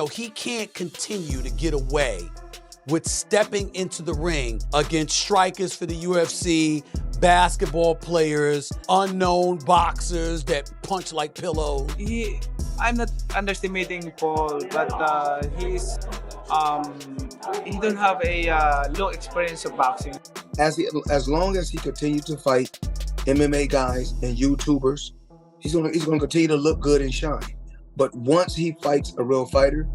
So he can't continue to get away with stepping into the ring against strikers for the UFC, basketball players, unknown boxers that punch like pillows. I'm not underestimating Paul, but he don't have a long experience of boxing. As long as he continues to fight MMA guys and YouTubers, he's gonna continue to look good and shine. But once he fights a real fighter,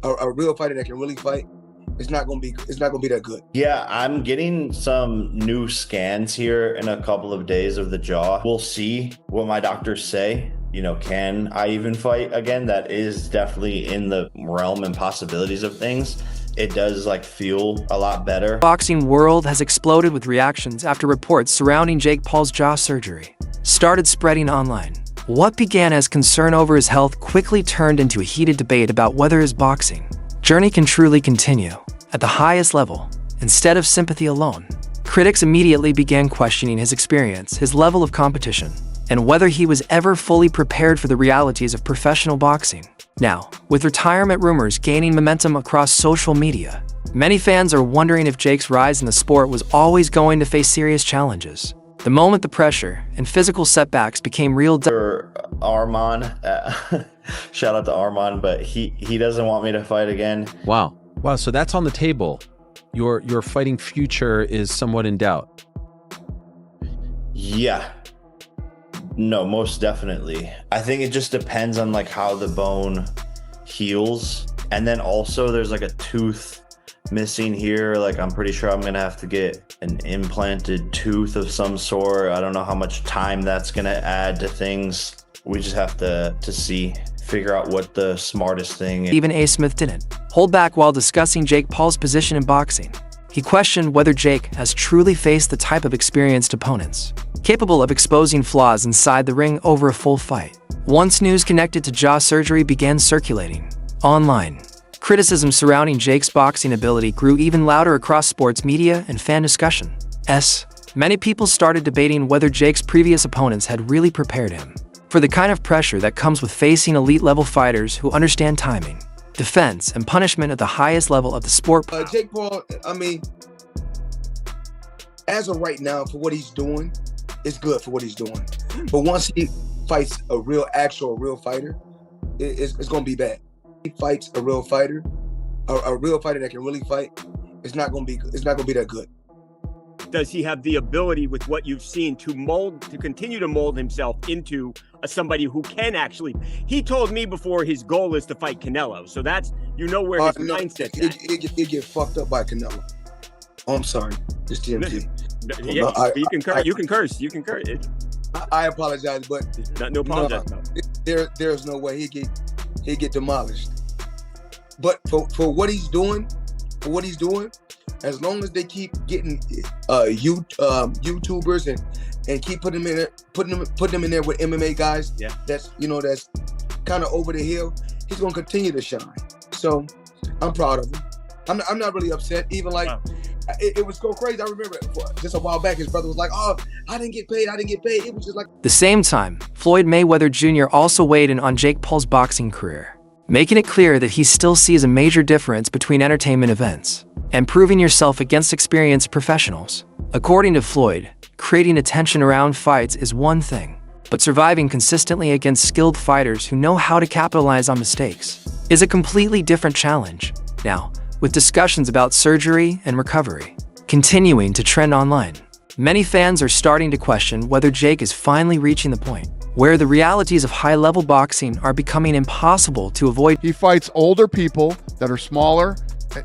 a real fighter that can really fight, it's not gonna be that good. Yeah, I'm getting some new scans here in a couple of days of the jaw. We'll see what my doctors say. You know, can I even fight again? That is definitely in the realm and possibilities of things. It does feel a lot better. The boxing world has exploded with reactions after reports surrounding Jake Paul's jaw surgery started spreading online. What began as concern over his health quickly turned into a heated debate about whether his boxing journey can truly continue at the highest level instead of sympathy alone. Critics immediately began questioning his experience, his level of competition, and whether he was ever fully prepared for the realities of professional boxing. Now, with retirement rumors gaining momentum across social media, many fans are wondering if Jake's rise in the sport was always going to face serious challenges. The moment the pressure and physical setbacks became real. Arman, shout out to Arman, but he doesn't want me to fight again. Wow. So that's on the table. Your fighting future is somewhat in doubt. Yeah. No, most definitely. I think it just depends on how the bone heals. And then also there's a tooth missing here. I'm pretty sure I'm gonna have to get an implanted tooth of some sort. I don't know how much time that's gonna add to things. We just have to figure out what the smartest thing is. Even A. Smith didn't hold back while discussing Jake Paul's position in boxing. He questioned whether Jake has truly faced the type of experienced opponents capable of exposing flaws inside the ring over a full fight. Once news connected to jaw surgery began circulating online, criticism surrounding Jake's boxing ability grew even louder across sports media and fan discussion. Many people started debating whether Jake's previous opponents had really prepared him for the kind of pressure that comes with facing elite-level fighters who understand timing, defense, and punishment at the highest level of the sport. Jake Paul, as of right now, for what he's doing, it's good for what he's doing. But once he fights a real fighter, it's going to be bad. He fights a real fighter that can really fight, it's not going to be that good. Does he have the ability, with what you've seen, to continue to mold himself into somebody who can actually? He told me before his goal is to fight Canelo, so that's where his mindset's at. It get fucked up by Canelo. Oh, I'm sorry, it's TMZ. Yeah, you can curse. You can curse. I apologize, but no apologize. There's no way he get demolished. But for what he's doing, as long as they keep getting YouTubers and keep putting them in there with MMA guys, that's kind of over the hill, he's gonna continue to shine. So I'm proud of him. I'm not really upset. Even it was so crazy. I remember just a while back, his brother was like, "Oh, I didn't get paid. It was just like." The same time, Floyd Mayweather Jr. also weighed in on Jake Paul's boxing career, making it clear that he still sees a major difference between entertainment events and proving yourself against experienced professionals. According to Floyd, creating attention around fights is one thing, but surviving consistently against skilled fighters who know how to capitalize on mistakes is a completely different challenge. Now, with discussions about surgery and recovery continuing to trend online, many fans are starting to question whether Jake is finally reaching the point where the realities of high-level boxing are becoming impossible to avoid. He fights older people that are smaller.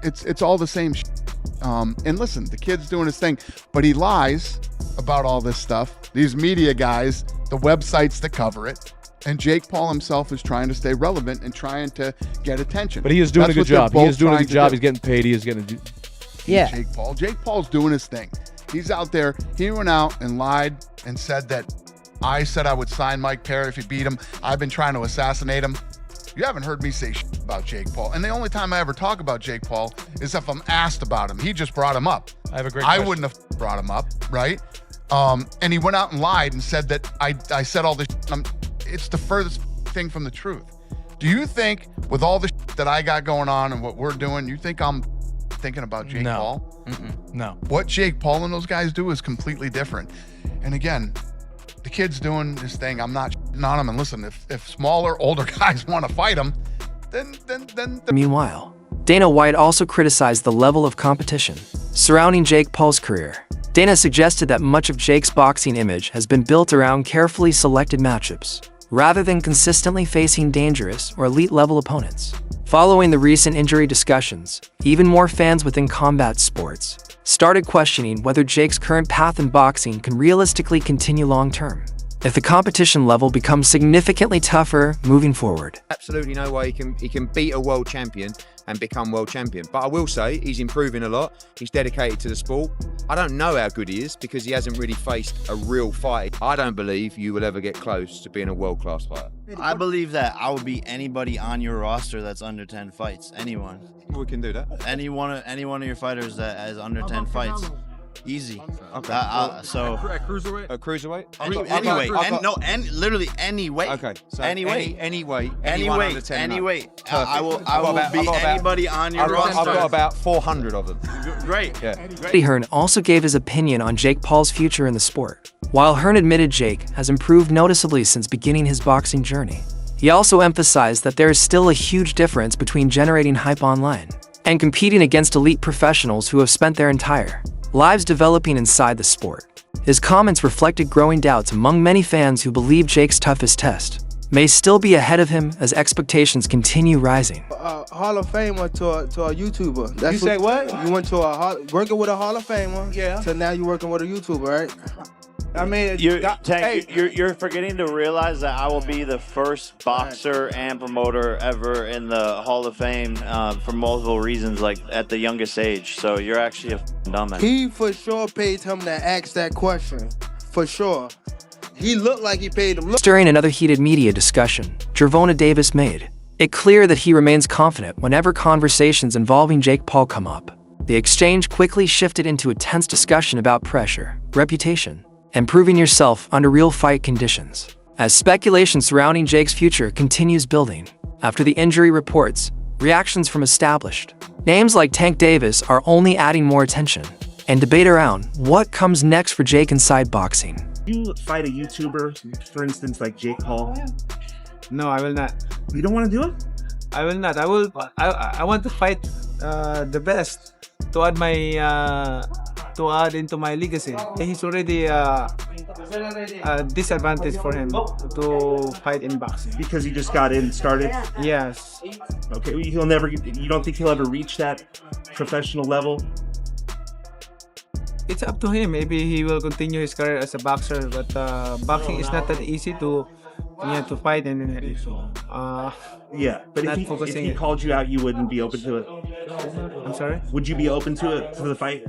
It's all the same and listen, the kid's doing his thing, but he lies about all this stuff. These media guys, the websites that cover it, and Jake Paul himself is trying to stay relevant and trying to get attention. But he is doing a good job. He is doing a good job. He's getting paid. He is going to do. Yeah. Jake Paul's doing his thing. He's out there. He went out and lied and said that I said I would sign Mike Perry if he beat him. I've been trying to assassinate him. You haven't heard me say shit about Jake Paul. And the only time I ever talk about Jake Paul is if I'm asked about him. He just brought him up. I have a great I question. wouldn't have brought him up, right? And he went out and lied and said that I said all this. It's the furthest thing from the truth. Do you think with all the that I got going on and what we're doing, you think I'm thinking about Jake Paul? No. What Jake Paul and those guys do is completely different. And again, the kid's doing this thing. I'm not on him. And listen, if smaller, older guys want to fight him, then. Meanwhile, Dana White also criticized the level of competition surrounding Jake Paul's career. Dana suggested that much of Jake's boxing image has been built around carefully selected matchups, rather than consistently facing dangerous or elite-level opponents. Following the recent injury discussions, even more fans within combat sports started questioning whether Jake's current path in boxing can realistically continue long-term if the competition level becomes significantly tougher moving forward. Absolutely no way he can beat a world champion and become world champion. But I will say he's improving a lot. He's dedicated to the sport. I don't know how good he is because he hasn't really faced a real fight. I don't believe you will ever get close to being a world-class fighter. I believe that I would beat anybody on your roster that's under 10 fights. Anyone. We can do that. Any one of your fighters that has under 10 fights. Easy. Okay. So cruiserweight. A cruiserweight? Literally any weight. Okay. So any weight. Any weight. Any anyone weight. under 10 Any and weight. Perfect. I will beat anybody on your roster. I've got about 400 of them. Great. Yeah. Eddie Hearn also gave his opinion on Jake Paul's future in the sport. While Hearn admitted Jake has improved noticeably since beginning his boxing journey, he also emphasized that there is still a huge difference between generating hype online and competing against elite professionals who have spent their entire lives developing inside the sport. His comments reflected growing doubts among many fans who believe Jake's toughest test may still be ahead of him as expectations continue rising. Hall of Famer to a YouTuber. You say what? You went to working with a Hall of Famer. Yeah. So now you're working with a YouTuber, right? I mean, you're forgetting to realize that I will be the first boxer and promoter ever in the Hall of Fame for multiple reasons, like at the youngest age. So you're actually a dumbass. He for sure paid him to ask that question. For sure. He looked like he paid him. During another heated media discussion Gervonta Davis made it clear that he remains confident whenever conversations involving Jake Paul come up. The exchange quickly shifted into a tense discussion about pressure, reputation, and proving yourself under real fight conditions. As speculation surrounding Jake's future continues building, after the injury reports, reactions from established names like Tank Davis are only adding more attention, and debate around what comes next for Jake inside boxing. You fight a YouTuber, for instance, like Jake Paul. no, I will not. You don't want to do it? I will not. I want to fight the best to add my to add into my legacy. He's already a disadvantage for him to fight in boxing. Because he just got in started? Yes. Okay, he'll never. You don't think he'll ever reach that professional level? It's up to him. Maybe he will continue his career as a boxer, but boxing is not that easy to fight and yeah, but if he called you out, you wouldn't be open to it. I'm sorry? Would you be open to it, to the fight?